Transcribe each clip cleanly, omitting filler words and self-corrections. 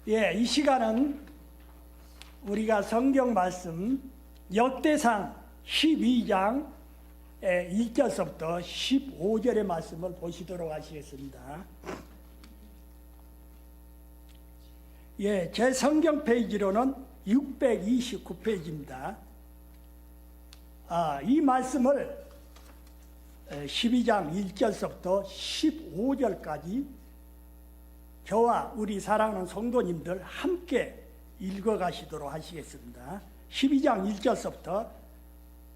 이 시간은 우리가 성경 말씀 역대상 12장 1절서부터 15절의 말씀을 보시도록 하시겠습니다. 제 성경 페이지로는 629페이지입니다. 이 말씀을 12장 1절서부터 15절까지 저와 우리 사랑하는 성도님들 함께 읽어가시도록 하시겠습니다. 12장 1절서부터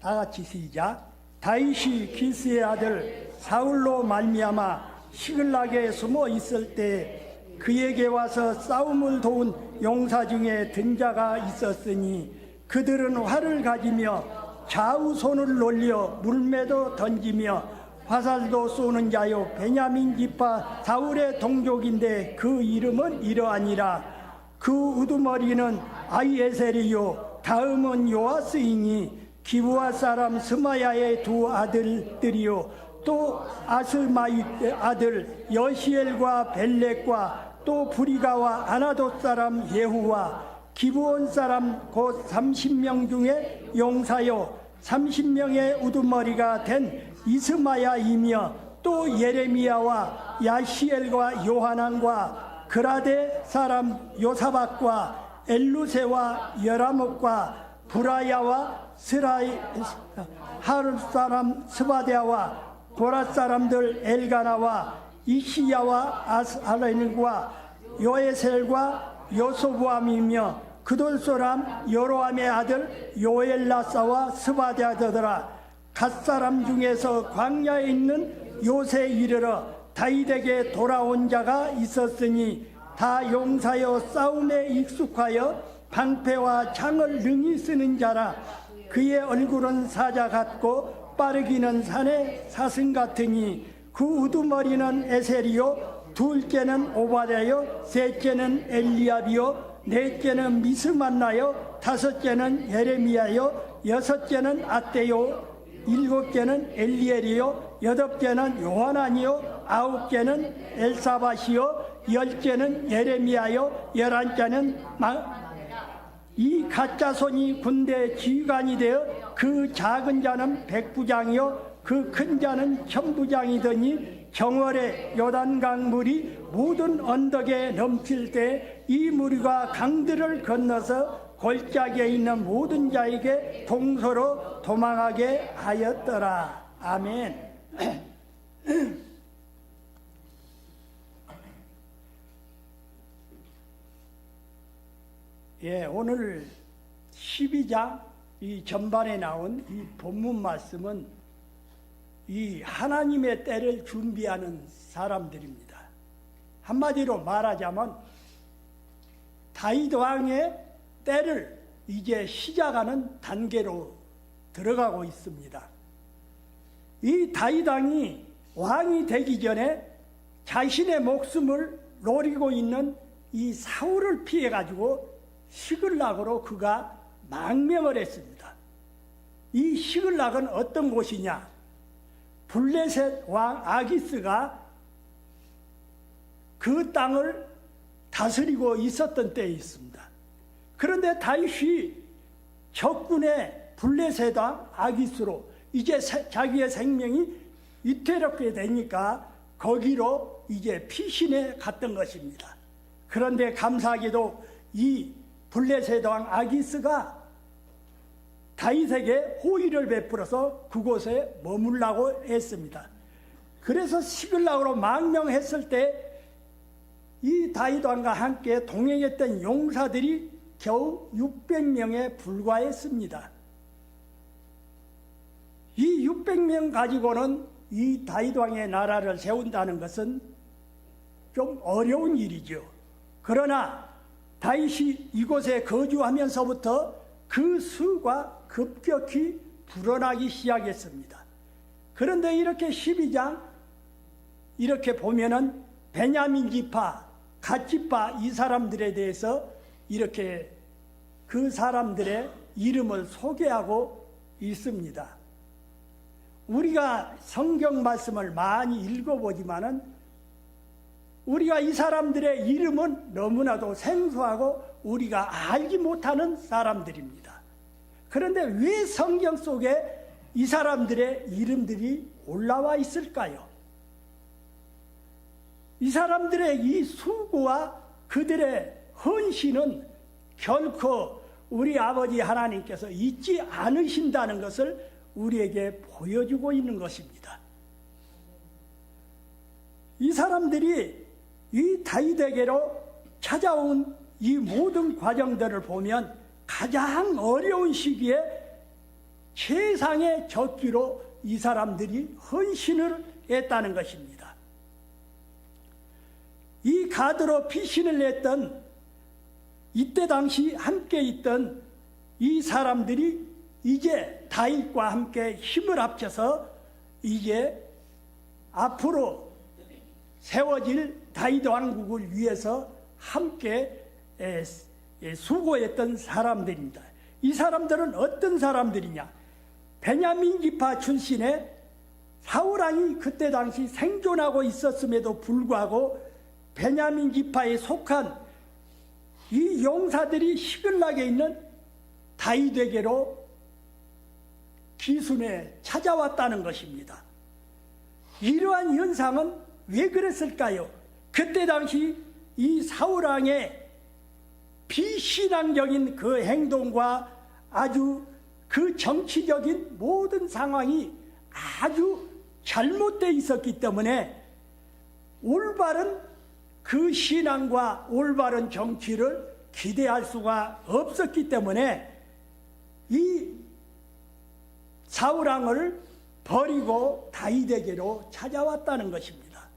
다같이 시작. 다윗이 기스의 아들 사울로 말미암아 시글락에 숨어 있을 때 그에게 와서 싸움을 도운 용사 중에 든 자가 있었으니 그들은 활을 가지며 좌우 손을 놀려 물매도 던지며 화살도 쏘는 자요 베냐민 지파 사울의 동족인데 그 이름은 이러하니라. 그 우두머리는 아히에셀이요 다음은 요아스이니 기브아 사람 스마야의 두 아들들이요 또 아스마이 아들 여시엘과 벨렉과 또 브리가와 아나돗 사람 예후와 기브온 사람 곧 30명 중에 용사요 30명의 우두머리가 된 이스마야이며 또 예레미야와 야시엘과 요하난과 그라데 사람 요사박과 엘루세와 여라목과 브라야와 하르 사람 스바데아와 고라 사람들 엘가나와 이시야와 아스알렌과 요에셀과 요소부암이며 그돌 사람 여로암의 아들 요엘라사와 스바데아더라. 갓사람 중에서 광야에 있는 요새 이르러 다윗에게 돌아온 자가 있었으니 다 용사여 싸움에 익숙하여 방패와 창을 능히 쓰는 자라. 그의 얼굴은 사자 같고 빠르기는 산의 사슴 같으니 그 우두머리는 에셀이요 둘째는 오바댜요 셋째는 엘리압이요 넷째는 미스만나요 다섯째는 예레미야요 여섯째는 아떼요 일곱째는 엘리엘이요 여덟째는 요하난이요 아홉째는 엘사밧이요 열째는 예레미야요 열한째는 이 가짜손이 군대 지휘관이 되어 그 작은 자는 백부장이요 그 큰 자는 천부장이더니 정월에 요단강 물이 모든 언덕에 넘칠 때 이 무리가 강들을 건너서 골짜기에 있는 모든 자에게 동서로 도망하게 하였더라. 아멘. 오늘 12장 이 전반에 나온 이 본문 말씀은 이 하나님의 때를 준비하는 사람들입니다. 한마디로 말하자면 다윗 왕의 때를 이제 시작하는 단계로 들어가고 있습니다. 이 다윗 왕이 왕이 되기 전에 자신의 목숨을 노리고 있는 이 사울을 피해 가지고 시글락으로 그가 망명을 했습니다. 이 시글락은 어떤 곳이냐? 블레셋 왕 아기스가 그 땅을 다스리고 있었던 때에 있습니다. 그런데 다윗이 적군의 블레셋 왕 아기스로 이제 자기의 생명이 위태롭게 되니까 거기로 이제 피신해 갔던 것입니다. 그런데 감사하게도 이 블레셋 왕 아기스가 다윗에게 호의를 베풀어서 그곳에 머물라고 했습니다. 그래서 시글락으로 망명했을 때 이 다윗 왕과 함께 동행했던 용사들이 겨우 600명에 불과했습니다. 이 600명 가지고는 이 다윗 왕의 나라를 세운다는 것은 좀 어려운 일이죠. 그러나 다윗이 이곳에 거주하면서부터 그 수가 급격히 불어나기 시작했습니다. 그런데 이렇게 12장 이렇게 보면은 베냐민 지파, 갓 지파 이 사람들에 대해서 이렇게 그 사람들의 이름을 소개하고 있습니다. 우리가 성경 말씀을 많이 읽어보지만은 우리가 이 사람들의 이름은 너무나도 생소하고 우리가 알지 못하는 사람들입니다. 그런데 왜 성경 속에 이 사람들의 이름들이 올라와 있을까요? 이 사람들의 이 수고와 그들의 헌신은 결코 우리 아버지 하나님께서 잊지 않으신다는 것을 우리에게 보여주고 있는 것입니다. 이 사람들이 이 다윗에게로 찾아온 이 모든 과정들을 보면 가장 어려운 시기에 최상의 적기로 이 사람들이 헌신을 했다는 것입니다. 이 가드로 피신을 냈던 이때 당시 함께 있던 이 사람들이 이제 다윗과 함께 힘을 합쳐서 이제 앞으로 세워질 다윗 왕국을 위해서 함께 수고했던 사람들입니다. 이 사람들은 어떤 사람들이냐? 베냐민 지파 출신의 사울왕이 그때 당시 생존하고 있었음에도 불구하고 베냐민 지파에 속한 이 용사들이 시글락에 있는 다윗에게로 기순에 찾아왔다는 것입니다. 이러한 현상은 왜 그랬을까요? 그때 당시 이 사울왕의 비신앙적인 그 행동과 아주 그 정치적인 모든 상황이 아주 잘못되어 있었기 때문에 올바른 그 신앙과 올바른 정치를 기대할 수가 없었기 때문에 이 사울왕을 버리고 다윗에게로 찾아왔다는 것입니다.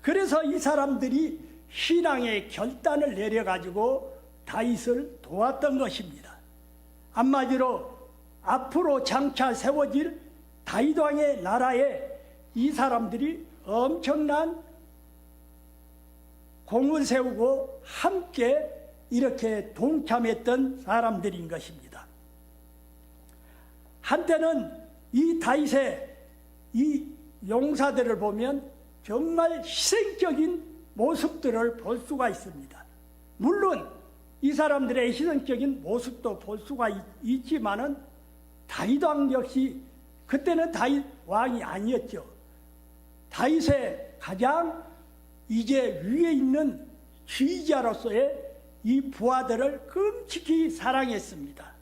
그래서 이 사람들이 신앙의 결단을 내려가지고 다윗을 도왔던 것입니다. 한마디로 앞으로 장차 세워질 다윗왕의 나라에 이 사람들이 엄청난 공을 세우고 함께 이렇게 동참했던 사람들인 것입니다. 한때는 이 다윗의 이 용사들을 보면 정말 희생적인 모습들을 볼 수가 있습니다. 물론 이 사람들의 희생적인 모습도 볼 수가 있지만은 다윗 왕 역시 그때는 다윗 왕이 아니었죠. 다윗의 가장 이제 위에 있는 지휘자로서의 이 부하들을 끔찍히 사랑했습니다.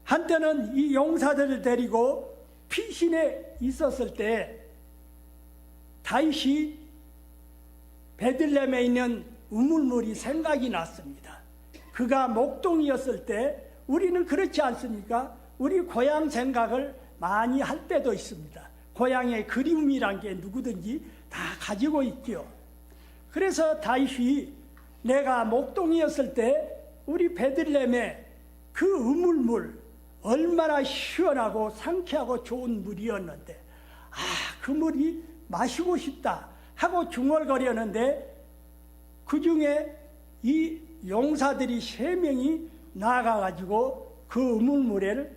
한때는 이 용사들을 데리고 피신에 있었을 때 다윗이 베들레헴에 있는 우물물이 생각이 났습니다. 그가 목동이었을 때 우리는 그렇지 않습니까? 우리 고향 생각을 많이 할 때도 있습니다. 고향의 그리움이란 게 누구든지 다 가지고 있죠. 그래서 다윗이 내가 목동이었을 때 우리 베들레헴에 그 우물물 얼마나 시원하고 상쾌하고 좋은 물이었는데 그 물이 마시고 싶다 하고 중얼거렸는데 그 중에 이 용사들이 3명이 나가가지고 그 우물물을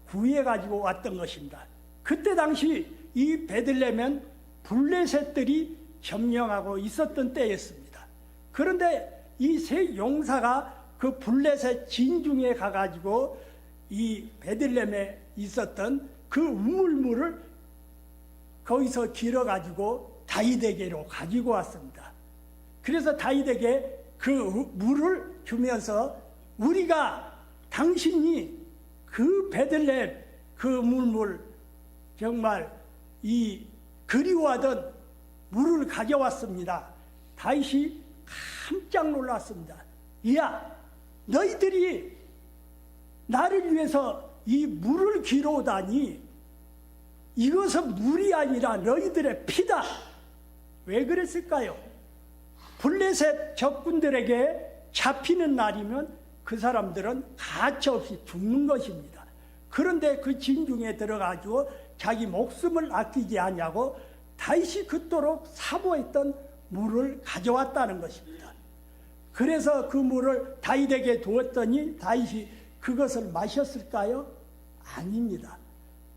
구해가지고 왔던 것입니다. 그때 당시 이 베들레헴은 블레셋들이 점령하고 있었던 때였습니다. 그런데 이 3 용사가 그 블레셋 진중에 가가지고 이 베들레헴에 있었던 그 우물물을 거기서 길어가지고 다윗에게로 가지고 왔습니다. 그래서 다윗에게 그 물을 주면서 우리가 당신이 그 베들레헴 그 우물물 정말 이 그리워하던 물을 가져왔습니다. 다윗이 깜짝 놀랐습니다. 야, 너희들이 나를 위해서 이 물을 길어오다니 이것은 물이 아니라 너희들의 피다. 왜 그랬을까요? 블레셋 적군들에게 잡히는 날이면 그 사람들은 가차없이 죽는 것입니다. 그런데 그 진중에 들어가지고 자기 목숨을 아끼지 않냐고 다윗이 그토록 사모했던 물을 가져왔다는 것입니다. 그래서 그 물을 다윗에게 두었더니 다윗이 그것을 마셨을까요? 아닙니다.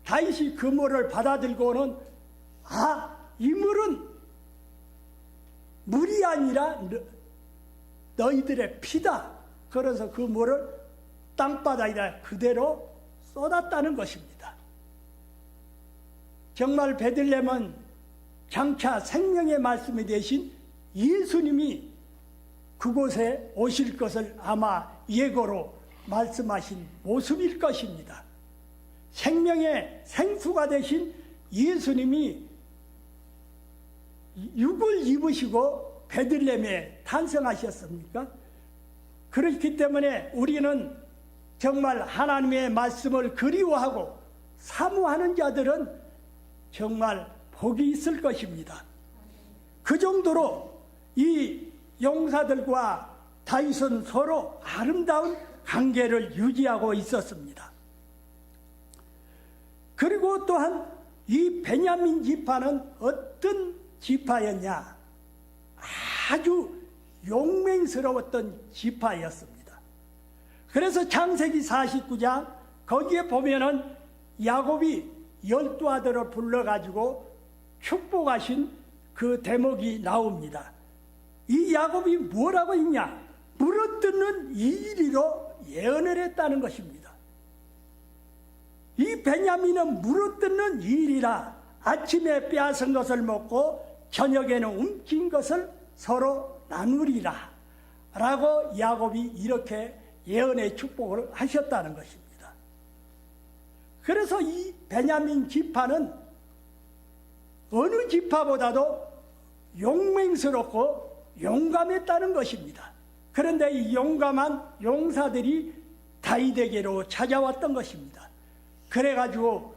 다윗이 그 물을 받아들고는 이 물은 물이 아니라 너희들의 피다. 그래서 그 물을 땅바닥에다 그대로 쏟았다는 것입니다. 정말 베들레헴은 장차 생명의 말씀이 되신 예수님이 그곳에 오실 것을 아마 예고로 말씀하신 모습일 것입니다. 생명의 생수가 되신 예수님이 육을 입으시고 베들레헴에 탄생하셨습니까? 그렇기 때문에 우리는 정말 하나님의 말씀을 그리워하고 사모하는 자들은 정말 복이 있을 것입니다. 그 정도로 이 용사들과 다윗은 서로 아름다운 관계를 유지하고 있었습니다. 그리고 또한 이 베냐민 지파는 어떤 지파였냐? 아주 용맹스러웠던 지파였습니다. 그래서 창세기 49장 거기에 보면은 야곱이 12 아들을 불러가지고 축복하신 그 대목이 나옵니다. 이 야곱이 뭐라고 했냐? 물어뜯는 이리로 예언을 했다는 것입니다. 이 베냐민은 물어뜯는 일이라 아침에 빼앗은 것을 먹고 저녁에는 움킨 것을 서로 나누리라 라고 야곱이 이렇게 예언의 축복을 하셨다는 것입니다. 그래서 이 베냐민 지파는 어느 지파보다도 용맹스럽고 용감했다는 것입니다. 그런데 이 용감한 용사들이 다윗에게로 찾아왔던 것입니다. 그래가지고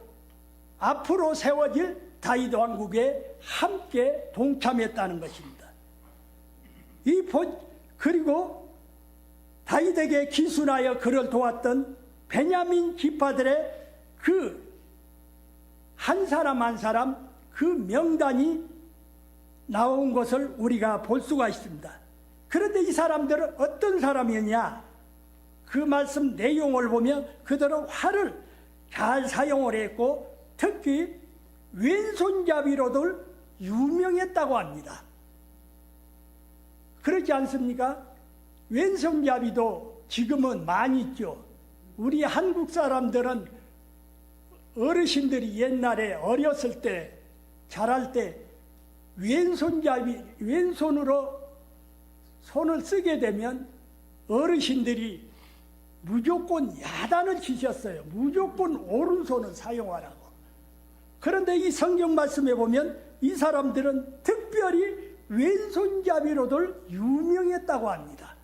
앞으로 세워질 다윗 왕국에 함께 동참했다는 것입니다. 그리고 다윗에게 기순하여 그를 도왔던 베냐민 지파들의 그 한 사람 한 사람 그 명단이 나온 것을 우리가 볼 수가 있습니다. 그런데 이 사람들은 어떤 사람이었냐? 그 말씀 내용을 보면 그들은 활을 잘 사용을 했고 특히 왼손잡이로들 유명했다고 합니다. 그렇지 않습니까? 왼손잡이도 지금은 많이 있죠. 우리 한국 사람들은 어르신들이 옛날에 어렸을 때 자랄 때 왼손으로 손을 쓰게 되면 어르신들이 무조건 야단을 치셨어요. 무조건 오른손을 사용하라고. 그런데 이 성경 말씀에 보면 이 사람들은 특별히 왼손잡이로들 유명했다고 합니다.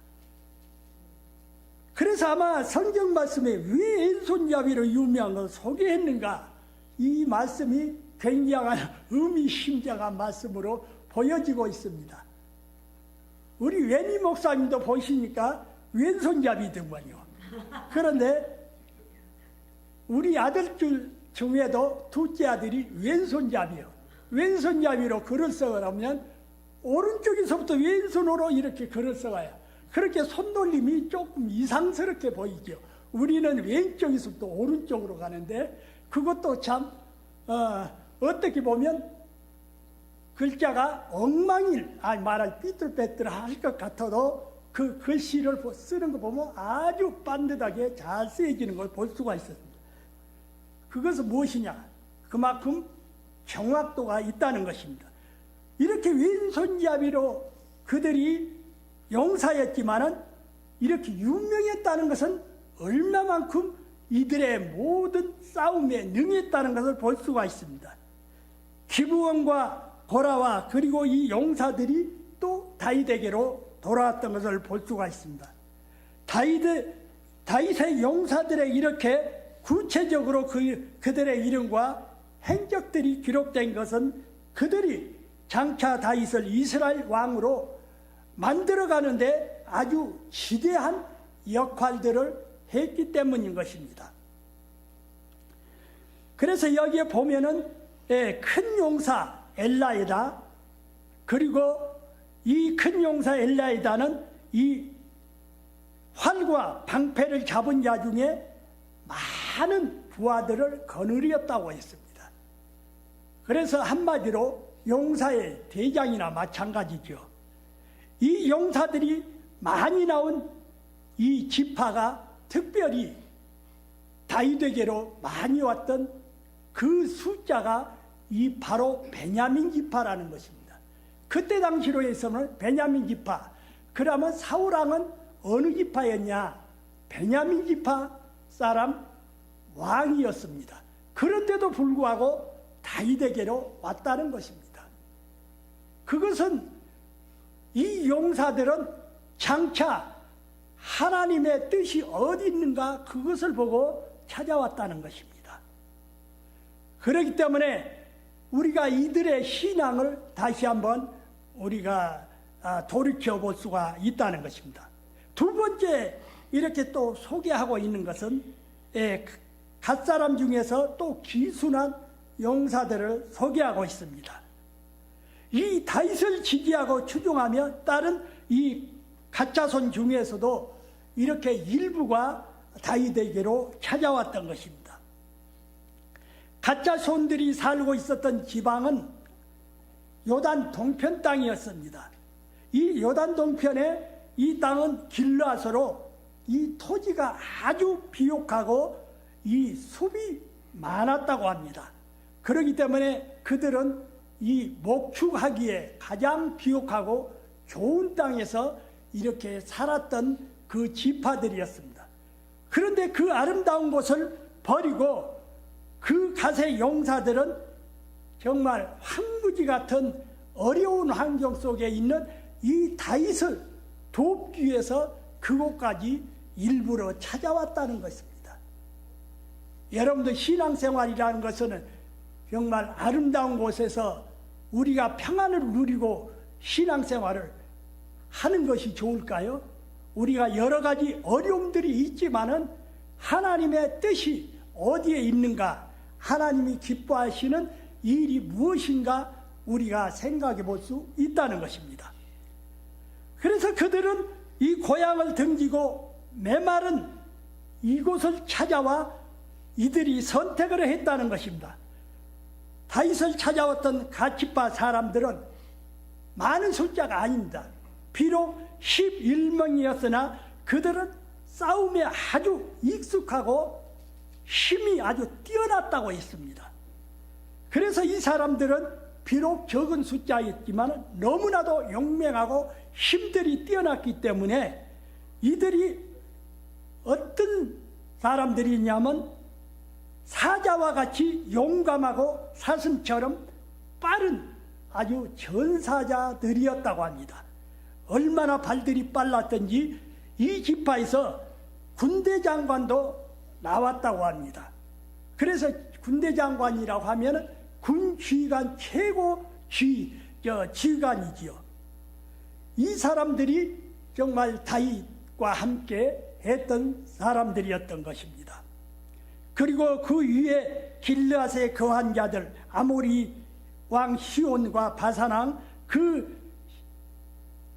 그래서 아마 성경 말씀에 왜 왼손잡이로 유명한 걸 소개했는가? 이 말씀이 굉장한 의미심장한 말씀으로 보여지고 있습니다. 우리 웬이 목사님도 보시니까 왼손잡이더만요. 그런데 우리 아들 중에도 둘째 아들이 왼손잡이요. 왼손잡이로 글을 써가면 오른쪽에서부터 왼손으로 이렇게 글을 써가요. 그렇게 손놀림이 조금 이상스럽게 보이죠. 우리는 왼쪽에서부터 오른쪽으로 가는데 그것도 참 어떻게 보면 글자가 엉망일, 말할 삐뚤빼뚤할 것 같아도 그 글씨를 쓰는 거 보면 아주 반듯하게 잘 쓰여지는 걸 볼 수가 있었습니다. 그것은 무엇이냐? 그만큼 정확도가 있다는 것입니다. 이렇게 왼손잡이로 그들이 용사였지만은 이렇게 유명했다는 것은 얼마만큼 이들의 모든 싸움에 능했다는 것을 볼 수가 있습니다. 기브온과 고라와 그리고 이 용사들이 또 다윗에게로 돌아왔던 것을 볼 수가 있습니다. 다윗의 용사들의 이렇게 구체적으로 그들의 이름과 행적들이 기록된 것은 그들이 장차 다윗을 이스라엘 왕으로 만들어가는데 아주 지대한 역할들을 했기 때문인 것입니다. 그래서 여기에 보면은 큰 용사 엘라이다, 그리고 이 큰 용사 엘라이다는 이 활과 방패를 잡은 자 중에 많은 부하들을 거느렸다고 했습니다. 그래서 한마디로 용사의 대장이나 마찬가지죠. 이 용사들이 많이 나온 이 지파가 특별히 다윗에게로 많이 왔던 그 숫자가 이 바로 베냐민 지파라는 것입니다. 그때 당시로 해서는 베냐민 지파. 그러면 사울왕은 어느 지파였냐? 베냐민 지파 사람 왕이었습니다. 그런데도 불구하고 다윗에게로 왔다는 것입니다. 그것은 이 용사들은 장차 하나님의 뜻이 어디 있는가 그것을 보고 찾아왔다는 것입니다. 그렇기 때문에 우리가 이들의 신앙을 다시 한번 우리가 돌이켜 볼 수가 있다는 것입니다. 두 번째 이렇게 또 소개하고 있는 것은 갓사람 중에서 또 기순한 용사들을 소개하고 있습니다. 이 다윗을 지지하고 추종하며 다른 이 갓자손 중에서도 이렇게 일부가 다윗에게로 찾아왔던 것입니다. 갓자손들이 살고 있었던 지방은 요단 동편 땅이었습니다. 이 요단 동편에 이 땅은 길르앗으로 이 토지가 아주 비옥하고 이 숲이 많았다고 합니다. 그렇기 때문에 그들은 이 목축하기에 가장 비옥하고 좋은 땅에서 이렇게 살았던 그 지파들이었습니다. 그런데 그 아름다운 곳을 버리고 그 갓의 용사들은 정말 황무지 같은 어려운 환경 속에 있는 이 다윗을 돕기 위해서 그곳까지 일부러 찾아왔다는 것입니다. 여러분들 신앙생활이라는 것은 정말 아름다운 곳에서 우리가 평안을 누리고 신앙생활을 하는 것이 좋을까요? 우리가 여러 가지 어려움들이 있지만은 하나님의 뜻이 어디에 있는가, 하나님이 기뻐하시는 일이 무엇인가 우리가 생각해 볼 수 있다는 것입니다. 그래서 그들은 이 고향을 등지고 메마른 이곳을 찾아와 이들이 선택을 했다는 것입니다. 다윗을 찾아왔던 갓지파 사람들은 많은 숫자가 아닙니다. 비록 11명이었으나 그들은 싸움에 아주 익숙하고 힘이 아주 뛰어났다고 했습니다. 그래서 이 사람들은 비록 적은 숫자였지만 너무나도 용맹하고 힘들이 뛰어났기 때문에 이들이 어떤 사람들이냐면 사자와 같이 용감하고 사슴처럼 빠른 아주 전사자들이었다고 합니다. 얼마나 발들이 빨랐던지 이 지파에서 군대 장관도 나왔다고 합니다. 그래서 군대 장관이라고 하면 군 지휘관 최고 지휘관이지요. 이 사람들이 정말 다윗과 함께 했던 사람들이었던 것입니다. 그리고 그 위에 길르앗에 거한 자들, 아모리 왕 시온과 바산왕 그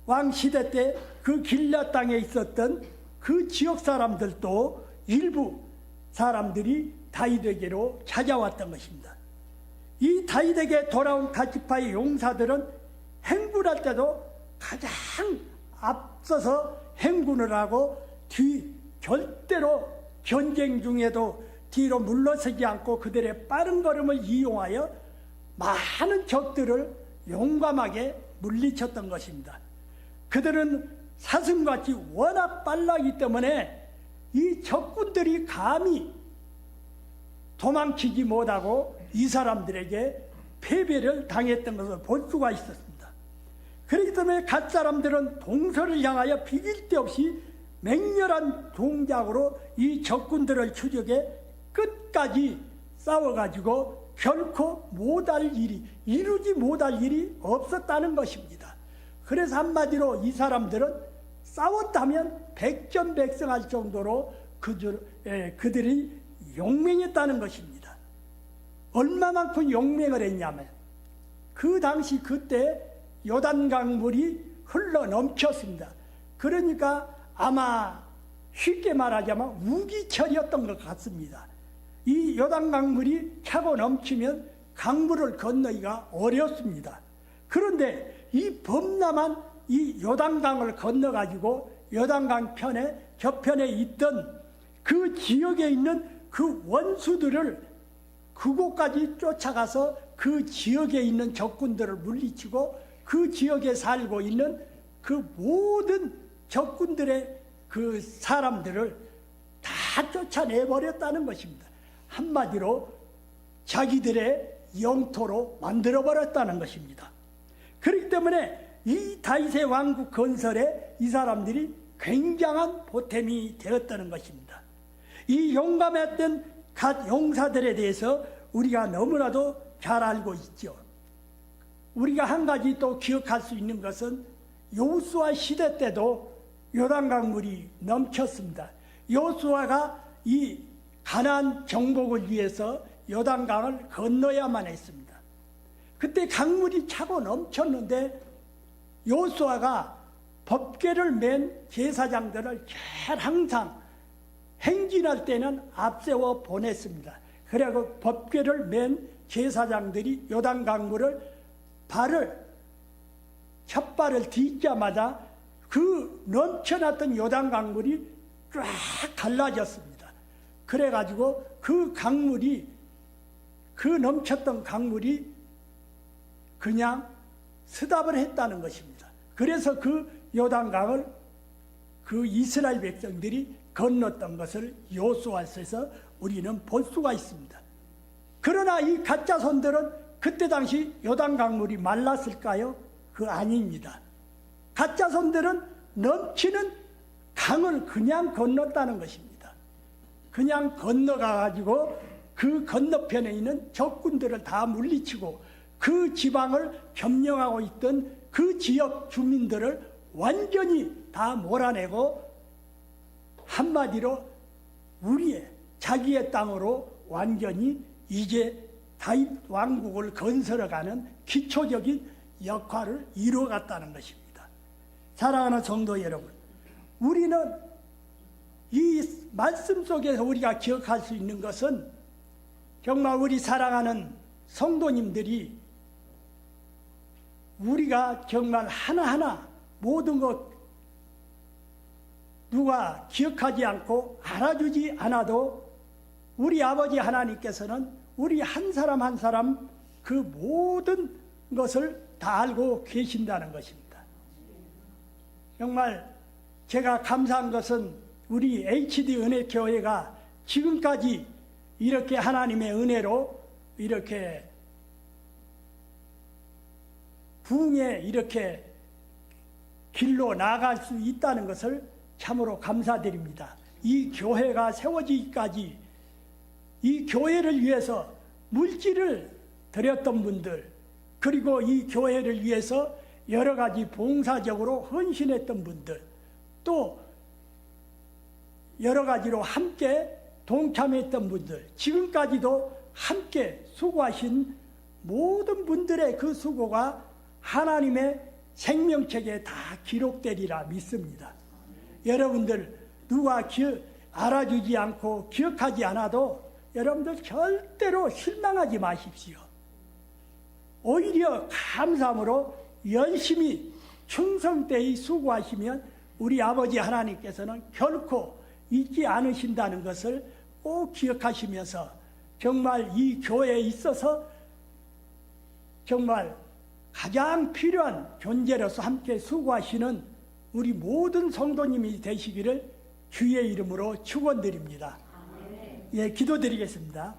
왕 시대 때 그 길르앗 땅에 있었던 그 지역 사람들도 일부 사람들이 다윗에게로 찾아왔던 것입니다. 이 다윗에게 돌아온 갓지파의 용사들은 행군할 때도 가장 앞서서 행군을 하고 절대로 전쟁 중에도 뒤로 물러서지 않고 그들의 빠른 걸음을 이용하여 많은 적들을 용감하게 물리쳤던 것입니다. 그들은 사슴같이 워낙 빨라기 때문에 이 적군들이 감히 도망치지 못하고 이 사람들에게 패배를 당했던 것을 볼 수가 있었습니다. 그렇기 때문에 갓 사람들은 동서를 향하여 비길 데 없이 맹렬한 동작으로 이 적군들을 추적해 끝까지 싸워가지고 결코 이루지 못할 일이 없었다는 것입니다. 그래서 한마디로 이 사람들은 싸웠다면 백전백승할 정도로 그들이 용맹했다는 것입니다. 얼마만큼 용맹을 했냐면 그 당시 그때 요단강물이 흘러 넘쳤습니다. 그러니까 아마 쉽게 말하자면 우기철이었던 것 같습니다. 이 요단강물이 차고 넘치면 강물을 건너기가 어렵습니다. 그런데 이 범람한 이 요단강을 건너가지고 요단강 편에 저편에 있던 그 지역에 있는 그 원수들을 그곳까지 쫓아가서 그 지역에 있는 적군들을 물리치고 그 지역에 살고 있는 그 모든 적군들의 그 사람들을 다 쫓아내버렸다는 것입니다. 한마디로 자기들의 영토로 만들어버렸다는 것입니다. 그렇기 때문에 이 다윗의 왕국 건설에 이 사람들이 굉장한 보탬이 되었다는 것입니다. 이 용감했던 갓 용사들에 대해서 우리가 너무나도 잘 알고 있죠. 우리가 한 가지 또 기억할 수 있는 것은 여호수아 시대 때도 요단강물이 넘쳤습니다. 여호수아가 이 가나안 정복을 위해서 요단강을 건너야만 했습니다. 그때 강물이 차고 넘쳤는데 여호수아가 법궤를 맨 제사장들을 늘 항상 행진할 때는 앞세워 보냈습니다. 그래서 법궤를 맨 제사장들이 요단강물을 첫 발을 딛자마자 그 넘쳐났던 요단강물이 쫙 갈라졌습니다. 그래가지고 그 넘쳤던 강물이 그냥 스탑을 했다는 것입니다. 그래서 그 요단강을 그 이스라엘 백성들이 건넜던 것을 여호수아서에서 우리는 볼 수가 있습니다. 그러나 이 가짜 손들은 그때 당시 요단강물이 말랐을까요? 그 아닙니다. 가짜 손들은 넘치는 강을 그냥 건넜다는 것입니다. 그냥 건너가가지고 그 건너편에 있는 적군들을 다 물리치고 그 지방을 점령하고 있던 그 지역 주민들을 완전히 다 몰아내고 한마디로 자기의 땅으로 완전히 이제 다윗 왕국을 건설해가는 기초적인 역할을 이루어갔다는 것입니다. 사랑하는 성도 여러분, 우리는 이 말씀 속에서 우리가 기억할 수 있는 것은 정말 우리 사랑하는 성도님들이 우리가 정말 하나하나 모든 것 누가 기억하지 않고 알아주지 않아도 우리 아버지 하나님께서는 우리 한 사람 한 사람 그 모든 것을 다 알고 계신다는 것입니다. 정말 제가 감사한 것은 우리 HD 은혜교회가 지금까지 이렇게 하나님의 은혜로 이렇게 부흥에 이렇게 길로 나아갈 수 있다는 것을 참으로 감사드립니다. 이 교회가 세워지기까지 이 교회를 위해서 물질을 드렸던 분들, 그리고 이 교회를 위해서 여러 가지 봉사적으로 헌신했던 분들, 또 여러 가지로 함께 동참했던 분들, 지금까지도 함께 수고하신 모든 분들의 그 수고가 하나님의 생명책에 다 기록되리라 믿습니다. 여러분들 누가 알아주지 않고 기억하지 않아도 여러분들 절대로 실망하지 마십시오. 오히려 감사함으로 열심히 충성되이 수고하시면 우리 아버지 하나님께서는 결코 잊지 않으신다는 것을 꼭 기억하시면서 정말 이 교회에 있어서 정말 가장 필요한 존재로서 함께 수고하시는 우리 모든 성도님이 되시기를 주의 이름으로 축원드립니다. 예, 기도드리겠습니다.